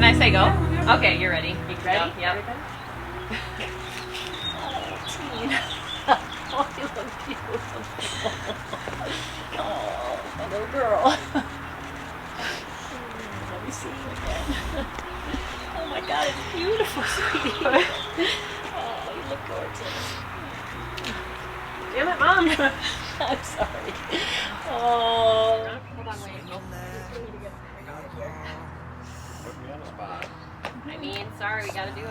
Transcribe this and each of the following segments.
Can I say go? Okay, you're ready. You ready? Yep. Oh, Tina. Oh, you look beautiful. Oh, my little girl. Let me see you again. Oh my God, it's beautiful, sweetie. Oh, you look gorgeous. Damn it, Mom. I'm sorry. Oh. Hold on, wait. Put me on the spot. I mean, sorry, we gotta do it.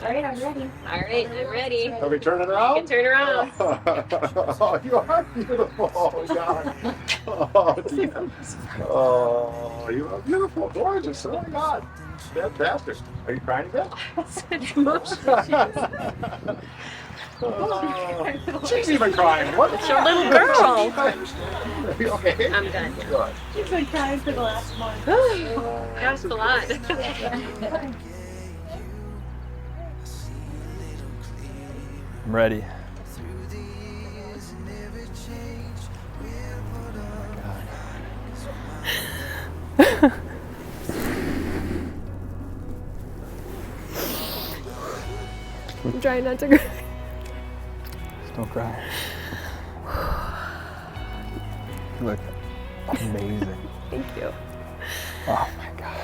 Alright, I'm ready. Alright, I'm ready. Are we turning You around? can turn around. Oh, you are beautiful. Oh, God. Oh, Tina. Oh, you are beautiful. Gorgeous. Oh, my God. Fantastic. Are you crying again? It's emotional. She's even crying. What? It's your little girl. Are you okay? I'm done. Good. She's been crying for the last month. That was a lot. I'm ready. I'm trying not to cry. Just don't cry. You look amazing. Thank you. Oh my God.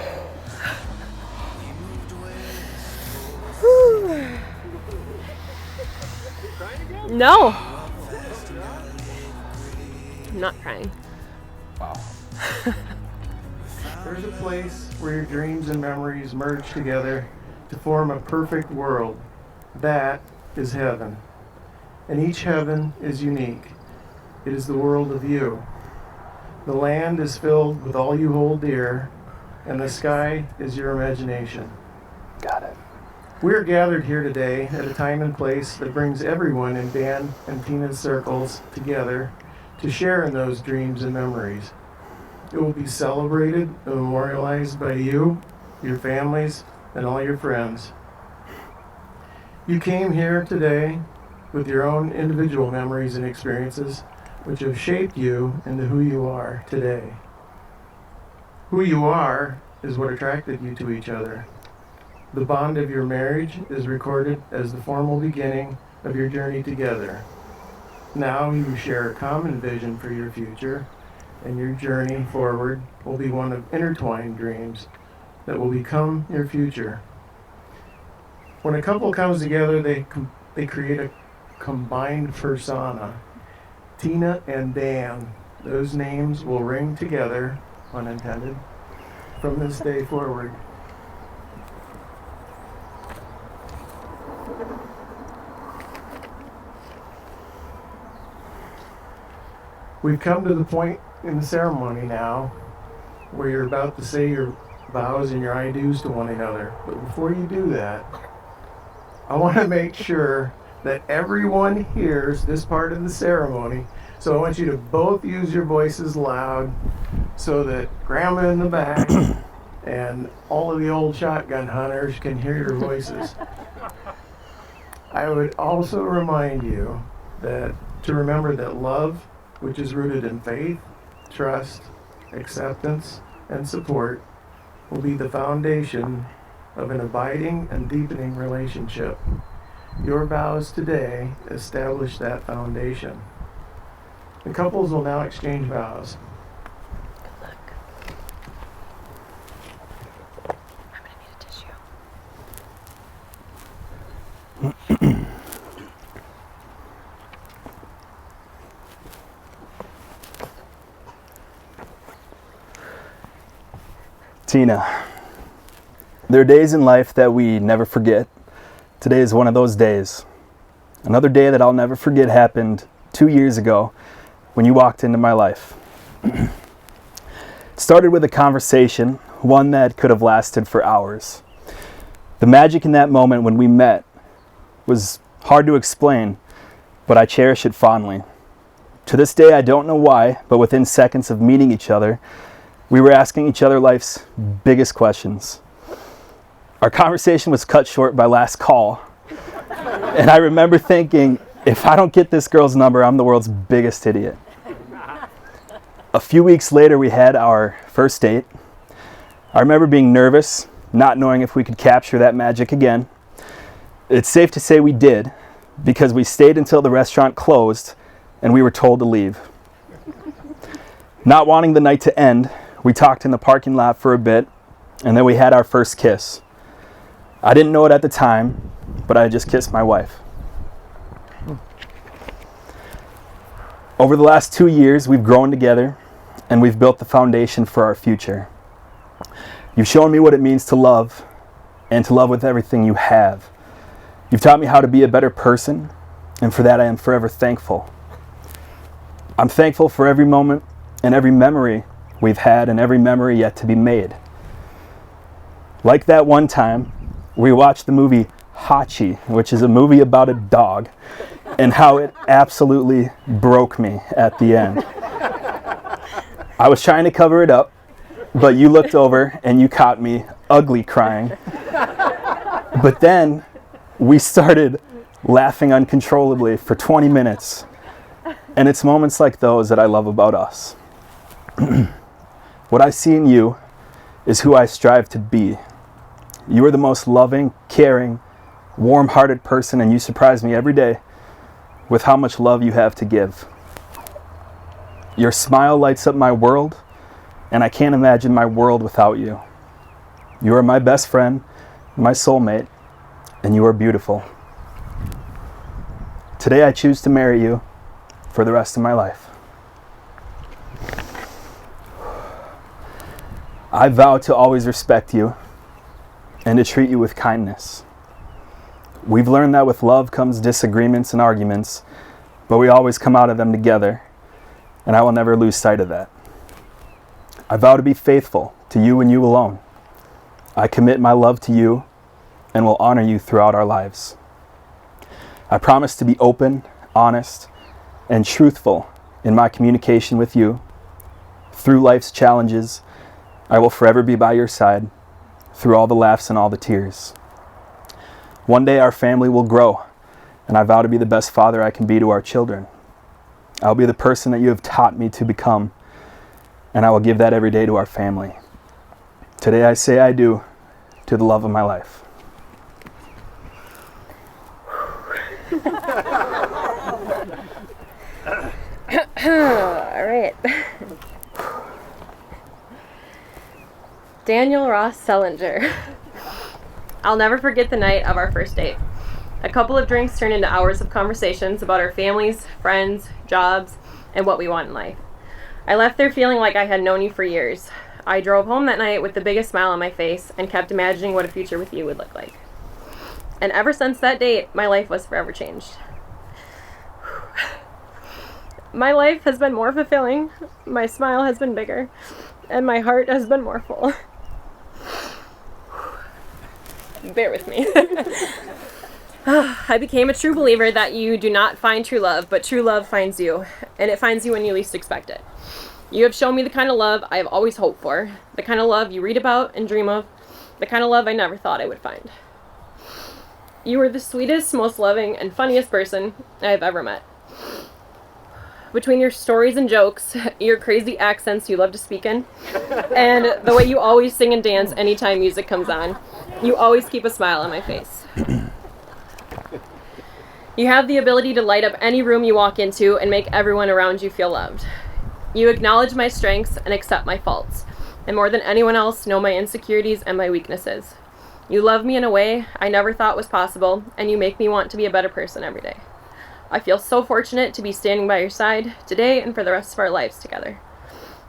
No. I'm not crying. Wow. There's a place where your dreams and memories merge together to form a perfect world. That is heaven. And each heaven is unique. It is the world of you. The land is filled with all you hold dear, and the sky is your imagination. Got it. We are gathered here today at a time and place that brings everyone in Dan and Tina's circles together to share in those dreams and memories. It will be celebrated and memorialized by you, your families, and all your friends. You came here today with your own individual memories and experiences, which have shaped you into who you are today. Who you are is what attracted you to each other. The bond of your marriage is recorded as the formal beginning of your journey together. Now you share a common vision for your future, and your journey forward will be one of intertwined dreams that will become your future. When a couple comes together, they create a combined persona. Tina and Dan, those names will ring together, unintended, from this day forward. We've come to the point in the ceremony now where you're about to say your vows and your I do's to one another. But before you do that, I want to make sure that everyone hears this part of the ceremony. So I want you to both use your voices loud so that Grandma in the back and all of the old shotgun hunters can hear your voices. I would also remind you that to remember that love, which is rooted in faith, trust, acceptance, and support, will be the foundation of an abiding and deepening relationship. Your vows today establish that foundation. The couples will now exchange vows. Good luck. I'm gonna need a tissue. Tina, there are days in life that we never forget. Today is one of those days. Another day that I'll never forget happened 2 years ago when you walked into my life. It started with a conversation, one that could have lasted for hours. The magic in that moment when we met was hard to explain, but I cherish it fondly. To this day, I don't know why, but within seconds of meeting each other, we were asking each other life's biggest questions. Our conversation was cut short by last call, and I remember thinking, if I don't get this girl's number, I'm the world's biggest idiot. A few weeks later, we had our first date. I remember being nervous, not knowing if we could capture that magic again. It's safe to say we did, because we stayed until the restaurant closed and we were told to leave. Not wanting the night to end, we talked in the parking lot for a bit, and then we had our first kiss. I didn't know it at the time, but I just kissed my wife. Over the last 2 years, we've grown together, and we've built the foundation for our future. You've shown me what it means to love, and to love with everything you have. You've taught me how to be a better person, and for that I am forever thankful. I'm thankful for every moment and every memory we've had and every memory yet to be made. Like that one time, we watched the movie Hachi, which is a movie about a dog, and how it absolutely broke me at the end. I was trying to cover it up, but you looked over and you caught me ugly crying. But then we started laughing uncontrollably for 20 minutes. And it's moments like those that I love about us. What I see in you is who I strive to be. You are the most loving, caring, warm-hearted person, and you surprise me every day with how much love you have to give. Your smile lights up my world, and I can't imagine my world without you. You are my best friend, my soulmate, and you are beautiful. Today I choose to marry you for the rest of my life. I vow to always respect you and to treat you with kindness. We've learned that with love comes disagreements and arguments, but we always come out of them together, and I will never lose sight of that. I vow to be faithful to you and you alone. I commit my love to you and will honor you throughout our lives. I promise to be open, honest, and truthful in my communication with you. Through life's challenges, I will forever be by your side, through all the laughs and all the tears. One day our family will grow, and I vow to be the best father I can be to our children. I'll be the person that you have taught me to become, and I will give that every day to our family. Today I say I do to the love of my life. All right. Daniel Ross Sellinger. I'll never forget the night of our first date. A couple of drinks turned into hours of conversations about our families, friends, jobs, and what we want in life. I left there feeling like I had known you for years. I drove home that night with the biggest smile on my face and kept imagining what a future with you would look like. And ever since that date, my life was forever changed. My life has been more fulfilling, my smile has been bigger, and my heart has been more full. Bear with me. I became a true believer that you do not find true love, but true love finds you, and it finds you when you least expect it. You have shown me the kind of love I have always hoped for, the kind of love you read about and dream of, the kind of love I never thought I would find. You are the sweetest, most loving, and funniest person I have ever met. Between your stories and jokes, your crazy accents you love to speak in, and the way you always sing and dance anytime music comes on, you always keep a smile on my face. You have the ability to light up any room you walk into and make everyone around you feel loved. You acknowledge my strengths and accept my faults, and more than anyone else, know my insecurities and my weaknesses. You love me in a way I never thought was possible, and you make me want to be a better person every day. I feel so fortunate to be standing by your side today and for the rest of our lives together.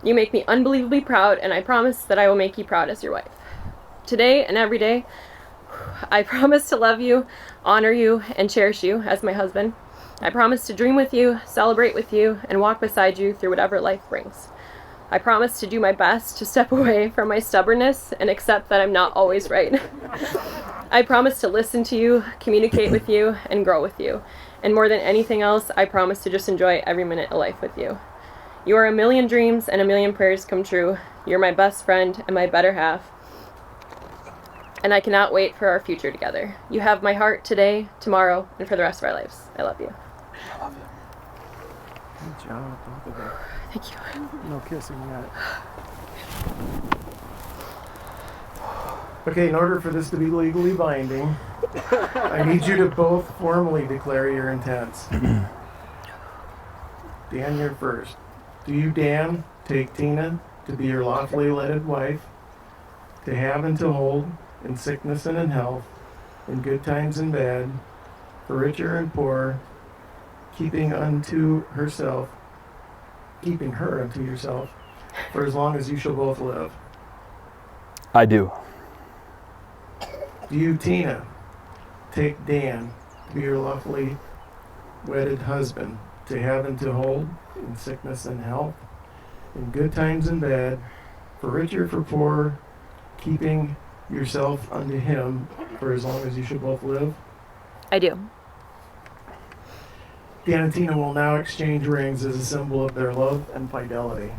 You make me unbelievably proud, and I promise that I will make you proud as your wife. Today and every day, I promise to love you, honor you, and cherish you as my husband. I promise to dream with you, celebrate with you, and walk beside you through whatever life brings. I promise to do my best to step away from my stubbornness and accept that I'm not always right. I promise to listen to you, communicate with you, and grow with you. And more than anything else, I promise to just enjoy every minute of life with you. You are a million dreams and a million prayers come true. You're my best friend and my better half. And I cannot wait for our future together. You have my heart today, tomorrow, and for the rest of our lives. I love you. Good job, both of you. Thank you. No kissing yet. Okay, in order for this to be legally binding, I need you to both formally declare your intents. Dan, you're first. Do you, Dan, take Tina to be your lawfully wedded wife, to have and to hold, in sickness and in health, in good times and bad, for richer and poor, keeping her unto yourself, for as long as you shall both live? I do. Do you, Tina, take Dan to be your lawfully wedded husband, to have and to hold, in sickness and health, in good times and bad, for richer, for poor, keeping yourself unto him for as long as you shall both live? I do. Dan and Tina will now exchange rings as a symbol of their love and fidelity.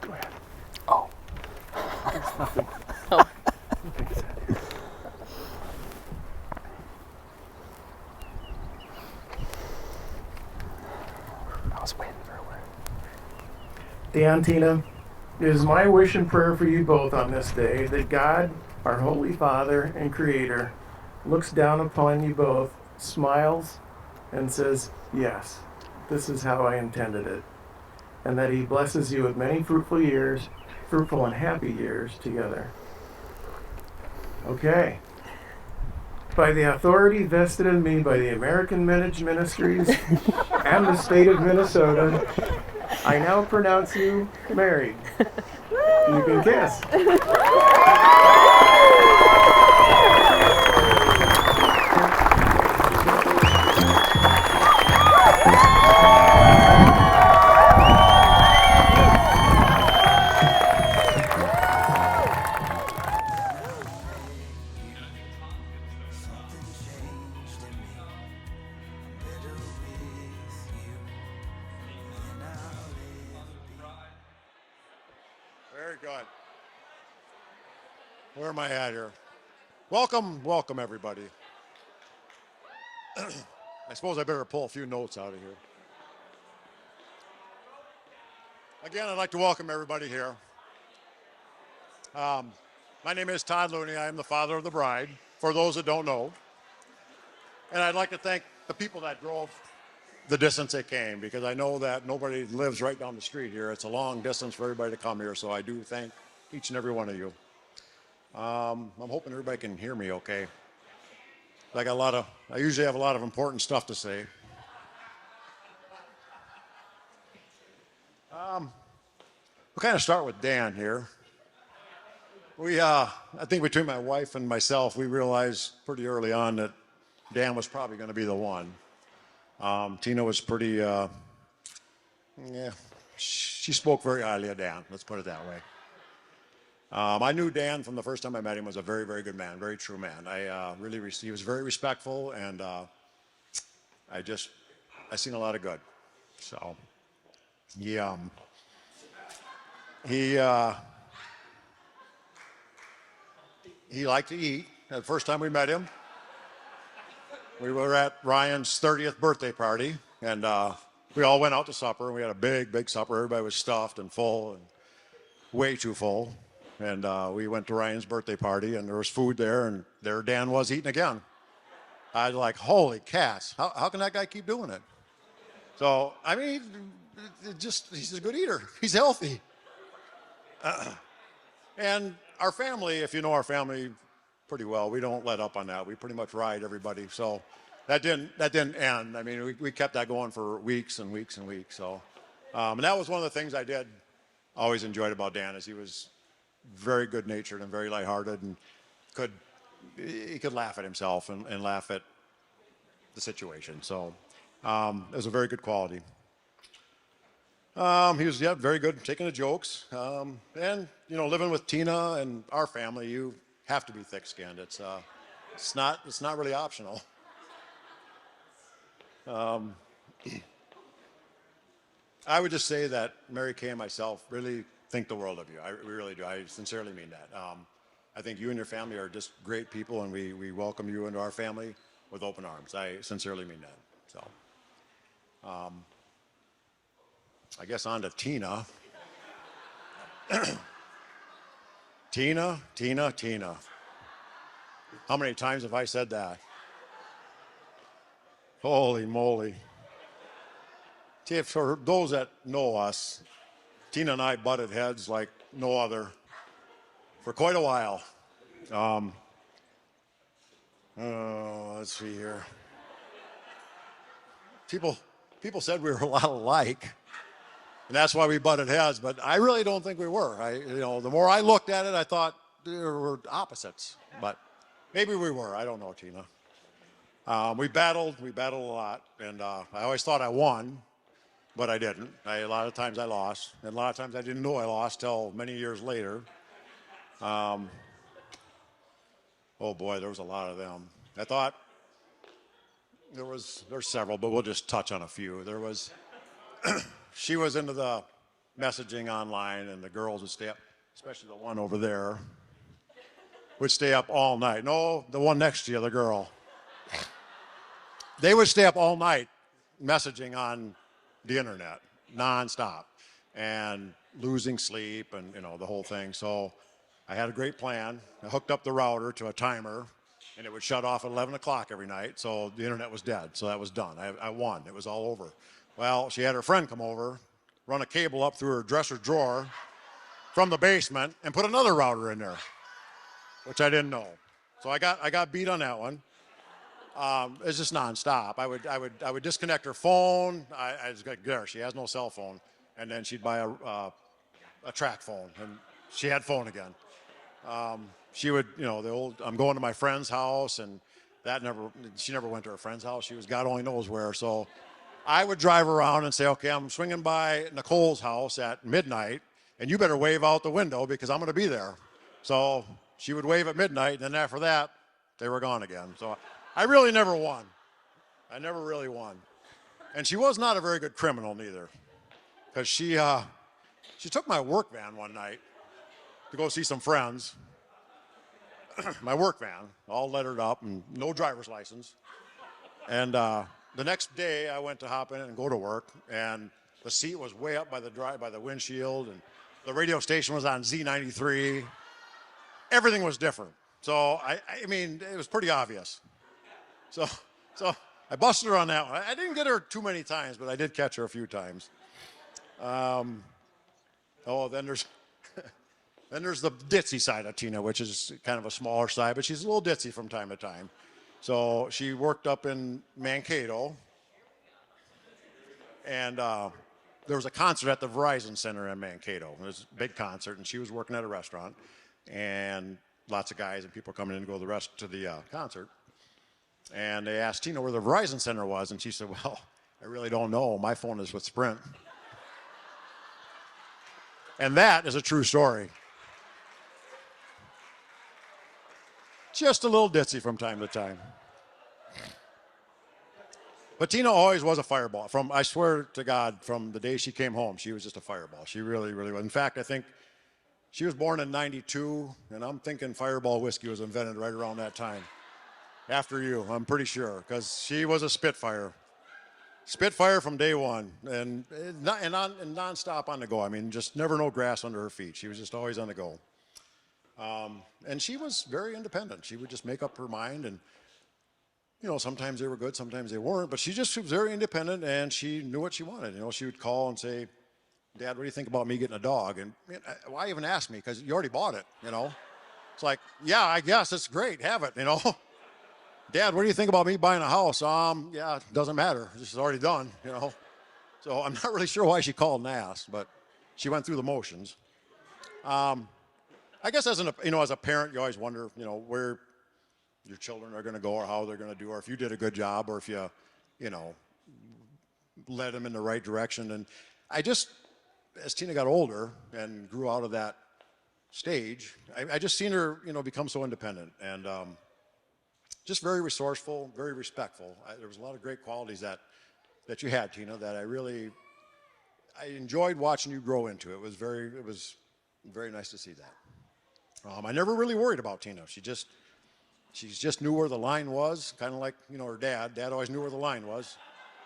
Go ahead. Oh. Oh. I was waiting for a word. Dan, Tina, it is my wish and prayer for you both on this day that God, our Holy Father and Creator, looks down upon you both, smiles, and says, yes, this is how I intended it. And that He blesses you with many fruitful and happy years together. Okay. By the authority vested in me by the American Managed Ministries and the state of Minnesota, I now pronounce you married. You can kiss. Very good. Where am I at here? Welcome everybody. I suppose I better pull a few notes out of here. Again, I'd like to welcome everybody here. My name is Todd Looney. I am the father of the bride, for those that don't know. And I'd like to thank the people that drove the distance they came, because I know that nobody lives right down the street here. It's a long distance for everybody to come here, so I do thank each and every one of you. I'm hoping everybody can hear me okay. I usually have a lot of important stuff to say. We'll kind of start with Dan here. I think between my wife and myself, we realized pretty early on that Dan was probably going to be the one. Tina was pretty, she spoke very highly of Dan, let's put it that way. I knew Dan from the first time I met him was a very, very good man, very true man. He was very respectful, and I seen a lot of good. So, he liked to eat. The first time we met him, we were at Ryan's 30th birthday party, and we all went out to supper, and we had a big, big supper. Everybody was stuffed and full, and way too full. And we went to Ryan's birthday party, and there was food there, and there Dan was eating again. I was like, holy cats, how can that guy keep doing it? So, I mean, he's a good eater. He's healthy. And our family, if you know our family pretty well, we don't let up on that. We pretty much ride everybody. So that didn't end. I mean, we kept that going for weeks and weeks and weeks. So, and that was one of the things I always enjoyed about Dan, is he was very good natured and very lighthearted, and he could laugh at himself and laugh at the situation. So it was a very good quality. He was very good at taking the jokes. And living with Tina and our family, you have to be thick-skinned. It's not really optional. I would just say that Mary Kay and myself really think the world of you. We really do. I sincerely mean that. I think you and your family are just great people, and we welcome you into our family with open arms. I sincerely mean that. So, I guess on to Tina. Tina. How many times have I said that? Holy moly. For those that know us, Tina and I butted heads like no other for quite a while. Let's see here. People said we were a lot alike, and that's why we butted heads. But I really don't think we were. The more I looked at it, I thought there were opposites. But maybe we were. I don't know, Tina. We battled a lot, and I always thought I won, but I didn't. A lot of times I lost, and a lot of times I didn't know I lost till many years later. Oh boy, there was a lot of them. I thought there's several, but we'll just touch on a few. She was into the messaging online, and the girls would stay up, especially the one over there, would stay up all night. No, the one next to you, the girl. They would stay up all night messaging on the internet, nonstop, and losing sleep and, the whole thing. So I had a great plan. I hooked up the router to a timer, and it would shut off at 11 o'clock every night, so the internet was dead. So that was done. I won. It was all over. Well, she had her friend come over, run a cable up through her dresser drawer from the basement, and put another router in there, which I didn't know. So I got beat on that one. It's just nonstop. I would disconnect her phone. I was like, there, she has no cell phone, and then she'd buy a track phone, and she had phone again. She would, the old, I'm going to my friend's house, and she never went to her friend's house. She was God only knows where. So I would drive around and say, okay, I'm swinging by Nicole's house at midnight, and you better wave out the window because I'm going to be there. So she would wave at midnight, and then after that, they were gone again. So I really never won. I never really won. And she was not a very good criminal neither, because she took my work van one night to go see some friends. My work van, all lettered up and no driver's license. And the next day I went to hop in and go to work, and the seat was way up by the windshield, and the radio station was on Z93. Everything was different. So I mean, it was pretty obvious. So I busted her on that one. I didn't get her too many times, but I did catch her a few times. Then there's the ditzy side of Tina, which is kind of a smaller side, but she's a little ditzy from time to time. So she worked up in Mankato, and there was a concert at the Verizon Center in Mankato. It was a big concert, and she was working at a restaurant, and lots of guys and people coming in to go to the concert. And they asked Tina where the Verizon Center was, and she said, well, I really don't know. My phone is with Sprint. And that is a true story. Just a little ditzy from time to time. But Tina always was a fireball. I swear to God, from the day she came home, she was just a fireball. She really, really was. In fact, I think she was born in '92, and I'm thinking Fireball whiskey was invented right around that time. After you, I'm pretty sure, because she was a Spitfire. Spitfire from day one, and nonstop on the go. I mean, just never no grass under her feet. She was just always on the go. And she was very independent. She would just make up her mind, and sometimes they were good, sometimes they weren't. But she was very independent, and she knew what she wanted. She would call and say, "Dad, what do you think about me getting a dog?" And why even ask me? Because you already bought it. It's like, yeah, I guess it's great, have it. Dad, what do you think about me buying a house? Yeah, it doesn't matter. This is already done, So I'm not really sure why she called and asked, but she went through the motions. I guess as a parent, you always wonder, where your children are going to go or how they're going to do, or if you did a good job, or if you led them in the right direction. And as Tina got older and grew out of that stage, I just seen her, become so independent and just very resourceful, very respectful. There was a lot of great qualities that that you had, Tina, that I enjoyed watching you grow into. It was very nice to see that. I never really worried about Tina. She just knew where the line was, kind of like, her dad. Dad always knew where the line was,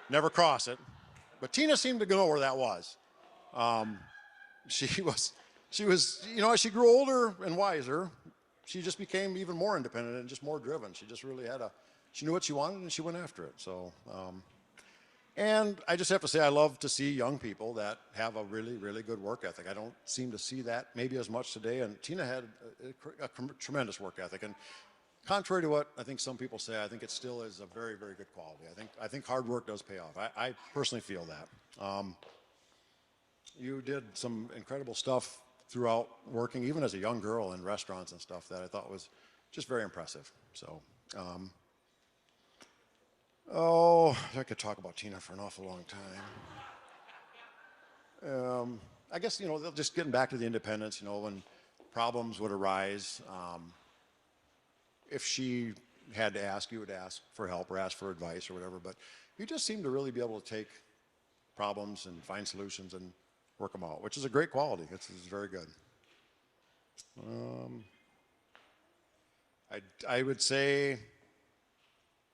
never cross it. But Tina seemed to know where that was. She was, as she grew older and wiser, she just became even more independent and just more driven. She just really she knew what she wanted and she went after it. So, and I just have to say, I love to see young people that have a really, really good work ethic. I don't seem to see that maybe as much today. And Tina had a tremendous work ethic. And contrary to what I think some people say, I think it still is a very, very good quality. I think hard work does pay off. I personally feel that. You did some incredible stuff throughout working, even as a young girl in restaurants and stuff, that I thought was just very impressive. So, I could talk about Tina for an awful long time. I guess, just getting back to the independence, when problems would arise, if she had to ask, you would ask for help or ask for advice or whatever, but you just seem to really be able to take problems and find solutions and work them out, which is a great quality. It's very good. I would say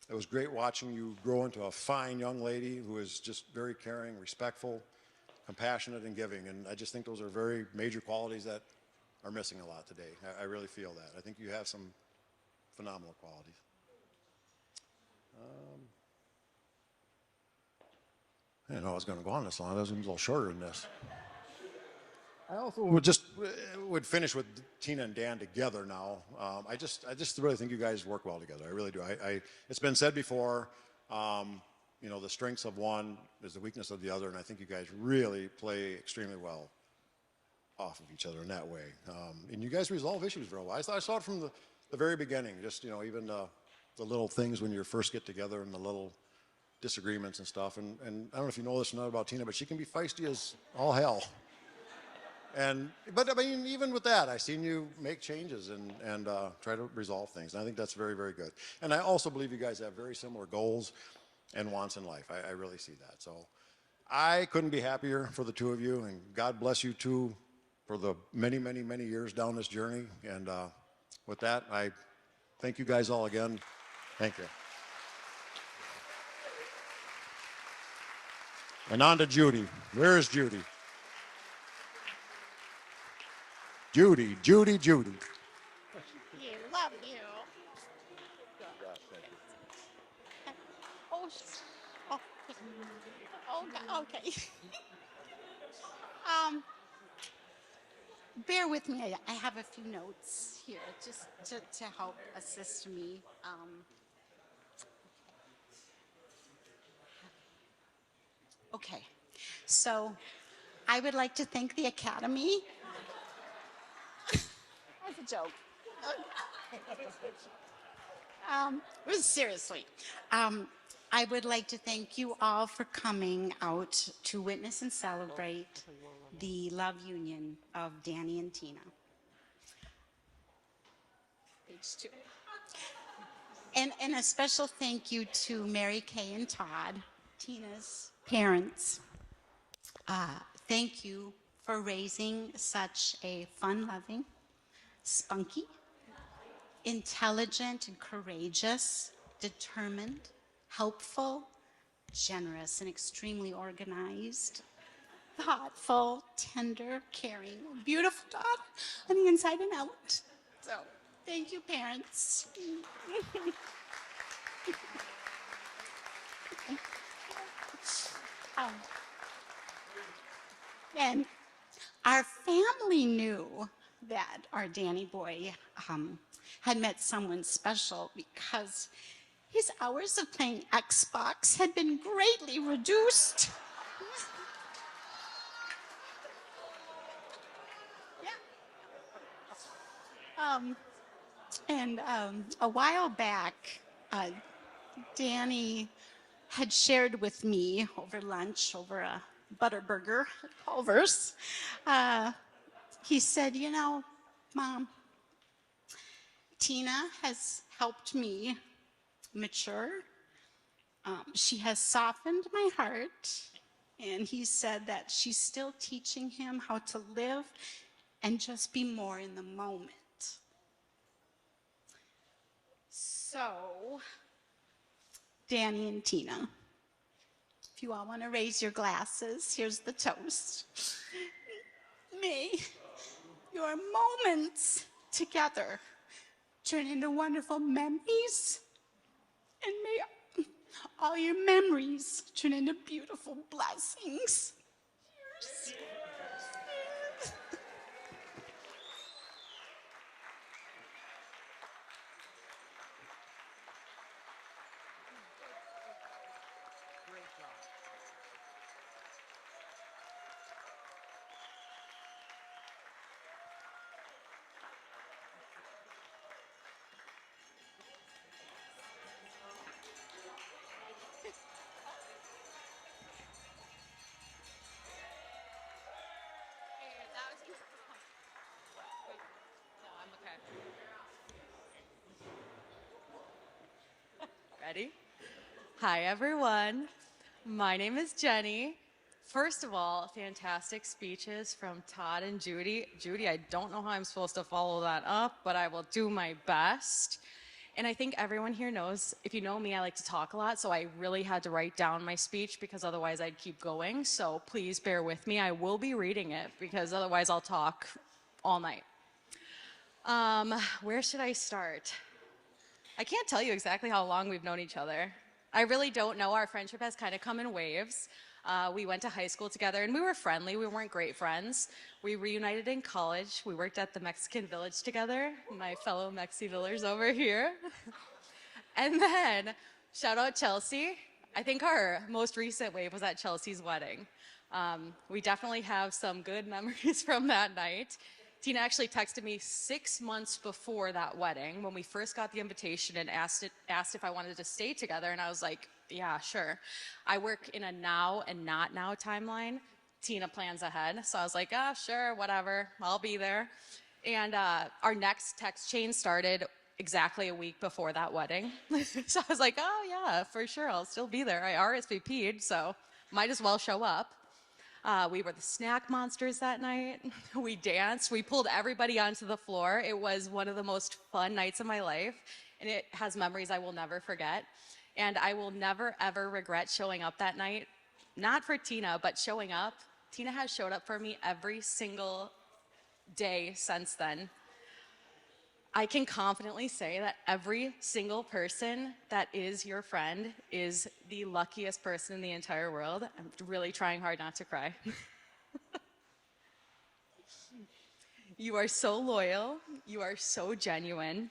it was great watching you grow into a fine young lady who is just very caring, respectful, compassionate, and giving. And I just think those are very major qualities that are missing a lot today. I really feel that. I think you have some phenomenal qualities. I didn't know I was going to go on this long. That was a little shorter than this. I also would finish with Tina and Dan together now. I just really think you guys work well together. I really do. It's been said before, the strengths of one is the weakness of the other, and I think you guys really play extremely well off of each other in that way. And you guys resolve issues very well. I saw it from the very beginning. Just even the little things when you first get together and the little disagreements and stuff. And I don't know if you know this or not about Tina, but she can be feisty as all hell. But I mean, even with that, I've seen you make changes and try to resolve things. And I think that's very, very good. And I also believe you guys have very similar goals and wants in life. I really see that. So I couldn't be happier for the two of you. And God bless you two for the many, many, many years down this journey. And with that, I thank you guys all again. Thank you. And on to Judy. Where is Judy? Judy. You love you. Oh, oh, oh, okay. Bear with me. I have a few notes here just to help assist me. Okay, so I would like to thank the Academy. That's a joke. Seriously. I would like to thank you all for coming out to witness and celebrate the love union of Danny and Tina. Page 2. And a special thank you to Mary Kay and Todd, Tina's parents. Thank you for raising such a fun-loving, spunky, intelligent and courageous, determined, helpful, generous, and extremely organized, thoughtful, tender, caring, beautiful daughter on the inside and out. So, thank you, parents. And our family knew that our Danny boy had met someone special because his hours of playing Xbox had been greatly reduced. Yeah. A while back, Danny had shared with me over lunch, over a Butterburger at Culver's. He said, Mom, Tina has helped me mature She has softened my heart, and he said that she's still teaching him how to live and just be more in the moment. So, Danny and Tina, if you all want to raise your glasses, here's the toast. May your moments together turn into wonderful memories, and may all your memories turn into beautiful blessings. Cheers. Ready? Hi, everyone. My name is Jenny. First of all, fantastic speeches from Todd and Judy. Judy, I don't know how I'm supposed to follow that up, but I will do my best. And I think everyone here knows, if you know me, I like to talk a lot, so I really had to write down my speech because otherwise I'd keep going. So please bear with me. I will be reading it because otherwise I'll talk all night. Where should I start? I can't tell you exactly how long we've known each other. I really don't know. Our friendship has kind of come in waves. We went to high school together and we were friendly. We weren't great friends. We reunited in college. We worked at the Mexican Village together, my fellow Mexi Villers over here. And then, shout out Chelsea. I think our most recent wave was at Chelsea's wedding. We definitely have some good memories from that night. Tina actually texted me 6 months before that wedding when we first got the invitation and asked if I wanted to stay together. And I was like, yeah, sure. I work in a now and not now timeline. Tina plans ahead. So I was like, sure, whatever. I'll be there. And our next text chain started exactly a week before that wedding. So I was like, oh, yeah, for sure. I'll still be there. I RSVP'd, so might as well show up. We were the snack monsters that night. We danced. We pulled everybody onto the floor. It was one of the most fun nights of my life, and it has memories I will never forget. And I will never, ever regret showing up that night. Not for Tina, but showing up. Tina has showed up for me every single day since then. I can confidently say that every single person that is your friend is the luckiest person in the entire world. I'm really trying hard not to cry. You are so loyal. You are so genuine.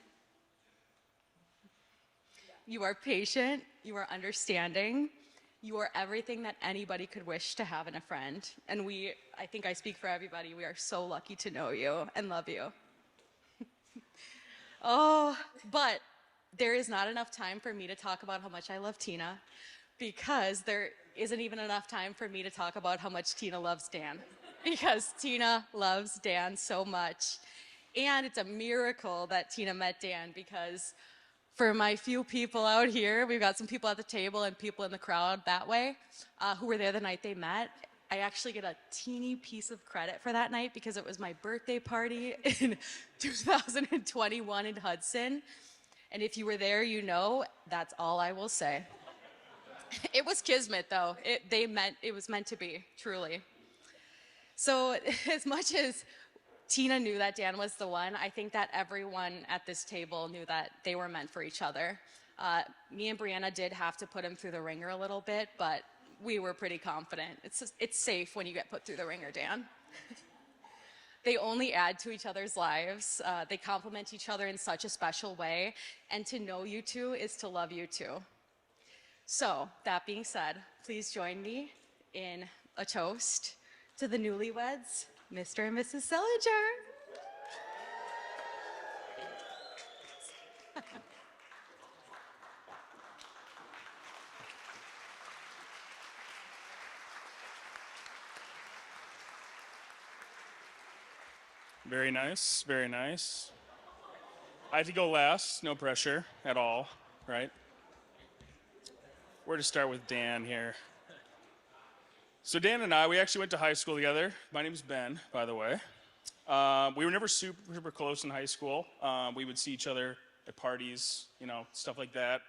You are patient. You are understanding. You are everything that anybody could wish to have in a friend. And I think I speak for everybody, we are so lucky to know you and love you. Oh, but there is not enough time for me to talk about how much I love Tina because there isn't even enough time for me to talk about how much Tina loves Dan because Tina loves Dan so much. And it's a miracle that Tina met Dan because for my few people out here, we've got some people at the table and people in the crowd that way who were there the night they met. I actually get a teeny piece of credit for that night because it was my birthday party in 2021 in Hudson. And if you were there, you know, that's all I will say. It was kismet, though. It was meant to be, truly. So as much as Tina knew that Dan was the one, I think that everyone at this table knew that they were meant for each other. Me and Brianna did have to put him through the ringer a little bit, but we were pretty confident. It's safe when you get put through the ringer, Dan. They only add to each other's lives. They complement each other in such a special way. And to know you two is to love you too. So, that being said, please join me in a toast to the newlyweds, Mr. and Mrs. Seliger. Very nice, very nice. I have to go last, no pressure at all, right? where to start with Dan here. So Dan and I, we actually went to high school together. My name is Ben, by the way. We were never super close in high school. We would see each other at parties, stuff like that.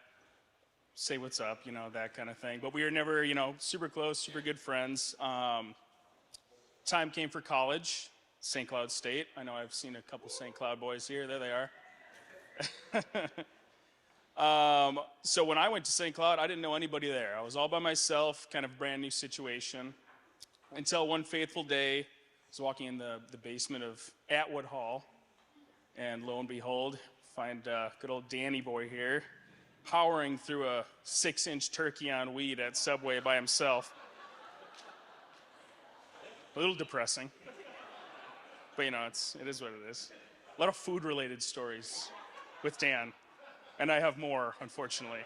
Say what's up, that kind of thing. But we were never, super close, super good friends. Time came for college, St. Cloud State. I know I've seen a couple St. Cloud boys here. There they are. So when I went to St. Cloud, I didn't know anybody there. I was all by myself, kind of brand new situation. Until one fateful day, I was walking in the basement of Atwood Hall, and lo and behold, find good old Danny boy here, powering through a 6-inch turkey on weed at Subway by himself. A little depressing, but it is what it is. A lot of food-related stories with Dan, and I have more, unfortunately.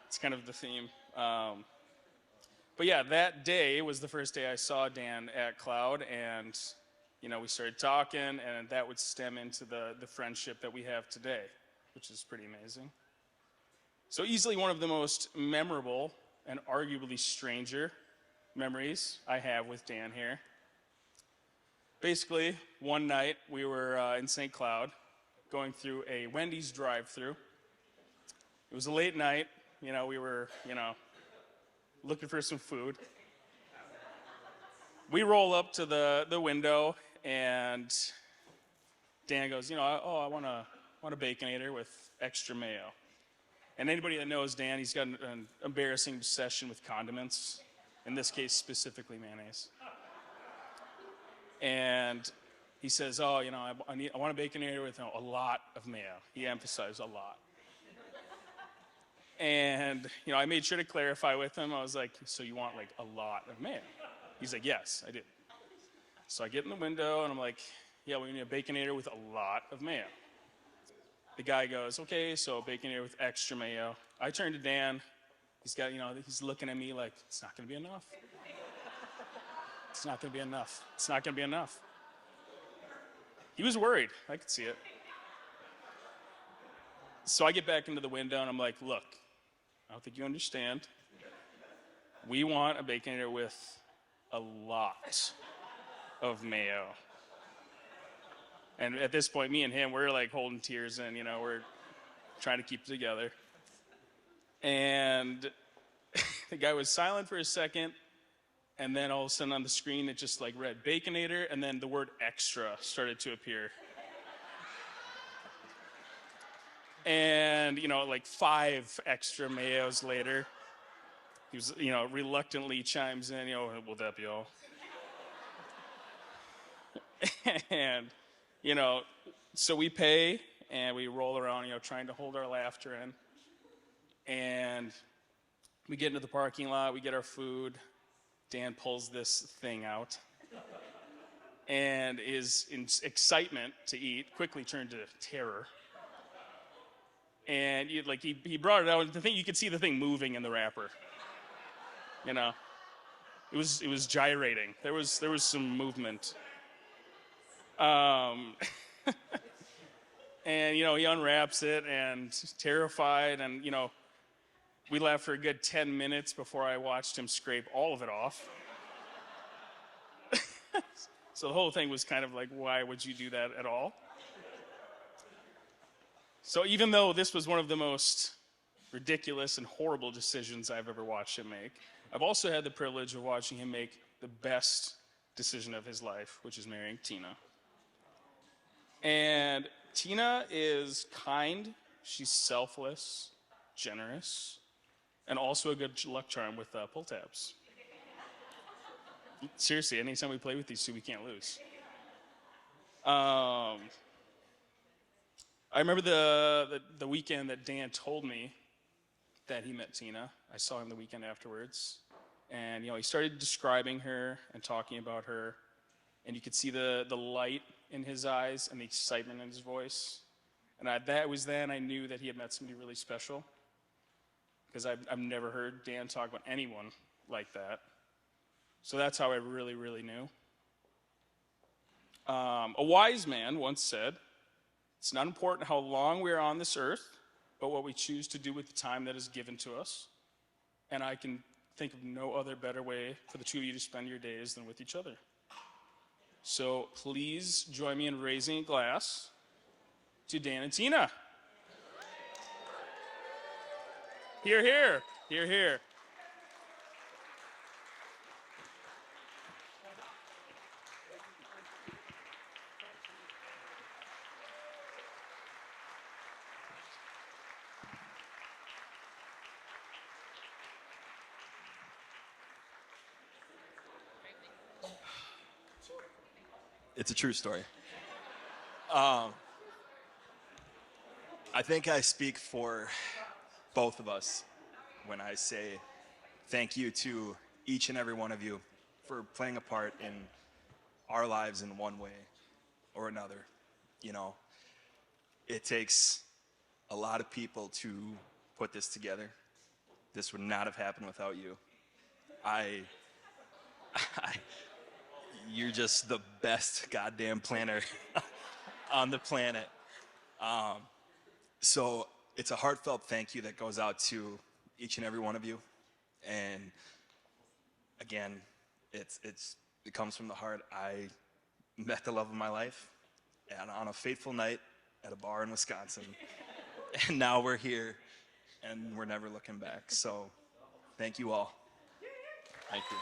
It's kind of the theme. But yeah, that day was the first day I saw Dan at Cloud, and we started talking, and that would stem into the friendship that we have today, which is pretty amazing. So easily one of the most memorable and arguably stranger memories I have with Dan here. Basically, one night we were in St. Cloud going through a Wendy's drive-thru. It was a late night. We were, looking for some food. We roll up to the window, and Dan goes, I want a Baconator with extra mayo. And anybody that knows Dan, he's got an embarrassing obsession with condiments, in this case specifically mayonnaise. And he says, I want a Baconator with a lot of mayo. He emphasized a lot. And, I made sure to clarify with him. I was like, so you want like a lot of mayo? He's like, yes, I do. So I get in the window and I'm like, yeah, we need a Baconator with a lot of mayo. The guy goes, okay, so Baconator with extra mayo. I turn to Dan. He's got, he's looking at me like, it's not going to be enough. It's not going to be enough. It's not going to be enough. He was worried. I could see it. So I get back into the window and I'm like, look, I don't think you understand. We want a Baconator with a lot of mayo. And at this point, me and him, we're like holding tears in, we're trying to keep it together. And the guy was silent for a second, and then all of a sudden on the screen, it just like read Baconator, and then the word extra started to appear. And, like 5 extra mayos later, he was, reluctantly chimes in, will that be all? And, so we pay and we roll around, trying to hold our laughter in. And we get into the parking lot, we get our food. Dan pulls this thing out. And his excitement to eat quickly turned to terror. And he brought it out. You could see the thing moving in the wrapper. It was gyrating. There was some movement. And he unwraps it and terrified, and we laughed for a good 10 minutes before I watched him scrape all of it off. So the whole thing was kind of like, why would you do that at all? So even though this was one of the most ridiculous and horrible decisions I've ever watched him make, I've also had the privilege of watching him make the best decision of his life, which is marrying Tina. And Tina is kind, she's selfless, generous, and also a good luck charm with pull tabs. Seriously, anytime we play with these two, we can't lose. I remember the weekend that Dan told me that he met Tina. I saw him the weekend afterwards. And, he started describing her and talking about her. And you could see the light in his eyes and the excitement in his voice. And that was then I knew that he had met somebody really special. Because I've never heard Dan talk about anyone like that. So that's how I really, really knew. A wise man once said, it's not important how long we are on this earth, but what we choose to do with the time that is given to us. And I can think of no other better way for the two of you to spend your days than with each other. So please join me in raising a glass to Dan and Tina. Hear, hear. Hear, hear. It's a true story. I think I speak for both of us when I say thank you to each and every one of you for playing a part in our lives in one way or another. You know, it takes a lot of people to put this together. This would not have happened without you. You're just the best goddamn planner on the planet. So it's a heartfelt thank you that goes out to each and every one of you. And again, it comes from the heart. I met the love of my life and on a fateful night at a bar in Wisconsin. And now we're here and we're never looking back. So thank you all. Thank you.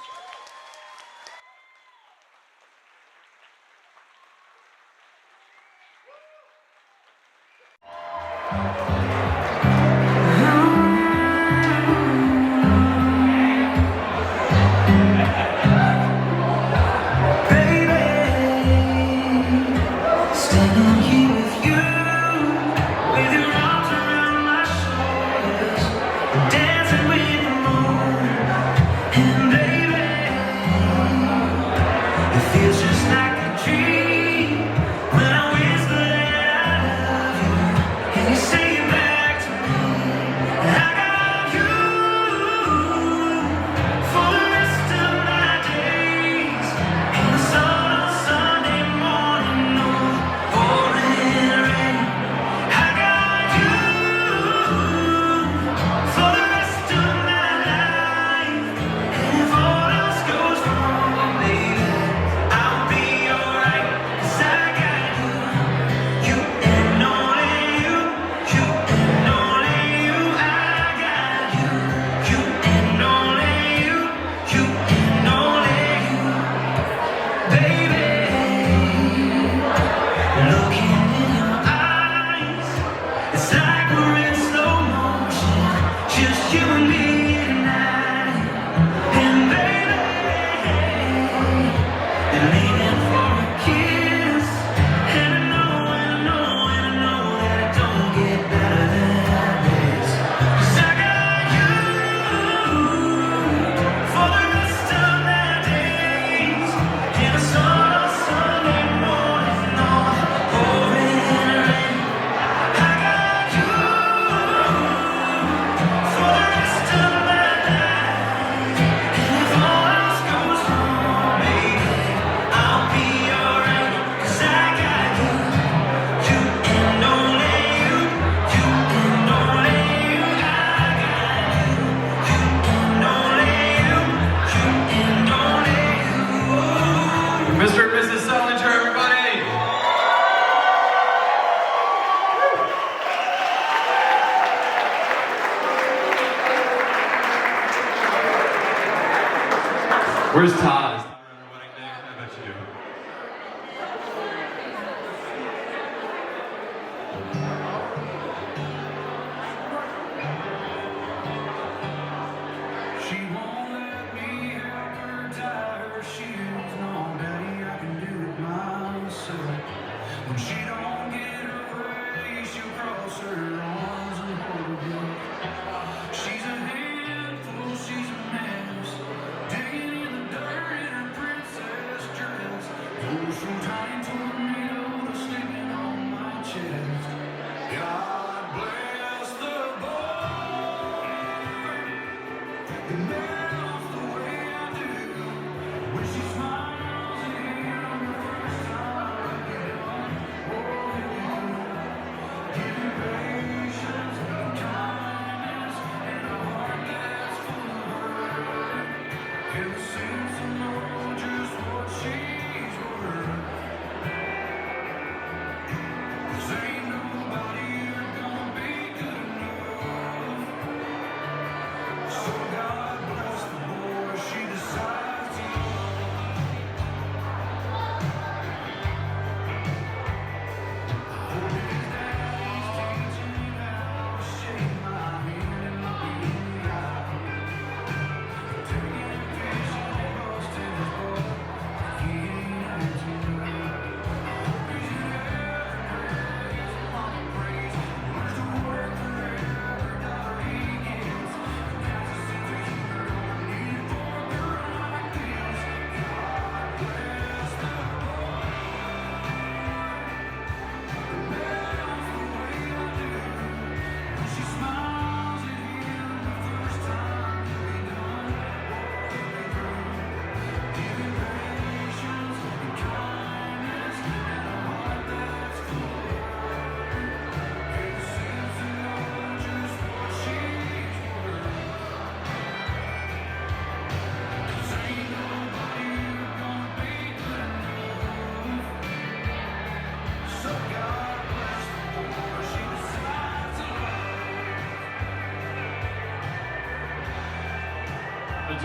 Where's Todd? Is Todd around her wedding day? I bet you do. She won't let me help her tie her shoes. No, daddy, I can do it myself. When she don't get her way, she'll cross her arms and hold her breath. She's a handful, she's a mess. Digging in the dirt in her princess dress. Pulls from tiny tornadoes sticking on my chest. God bless the boy that melts the way I do when she smiles at him the first time again. Oh, giving patience and kindness and a heart that's full of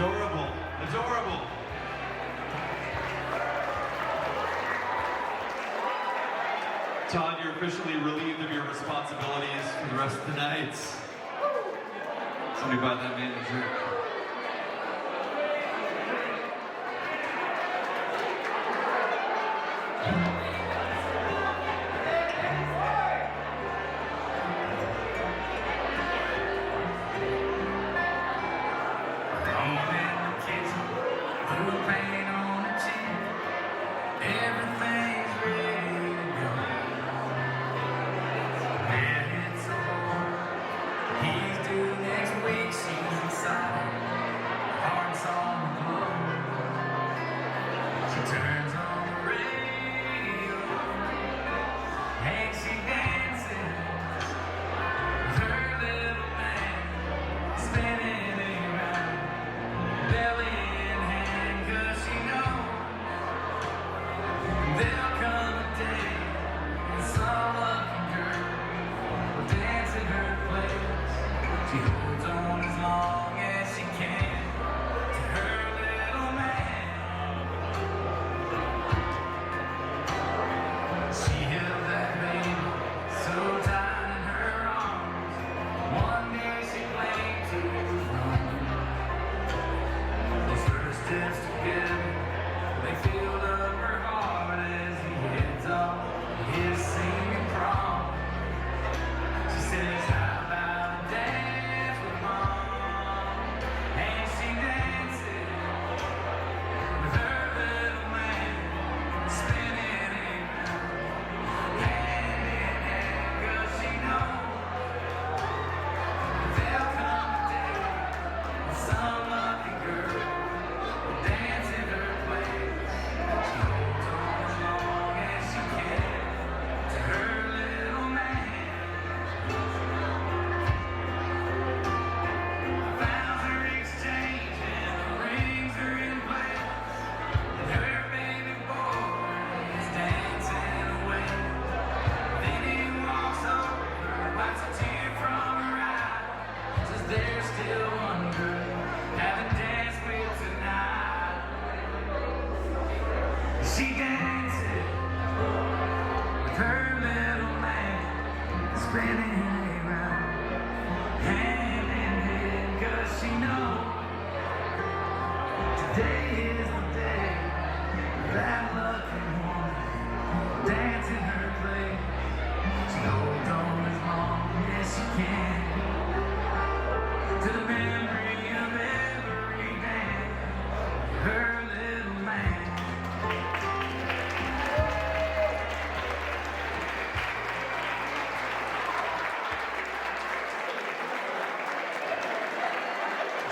Adorable. Adorable. Todd, you're officially relieved of your responsibilities for the rest of the night. Somebody buy that man a drink.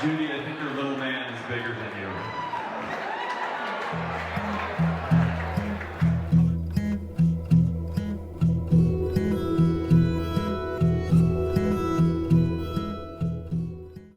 Judy, I think your little man is bigger than you.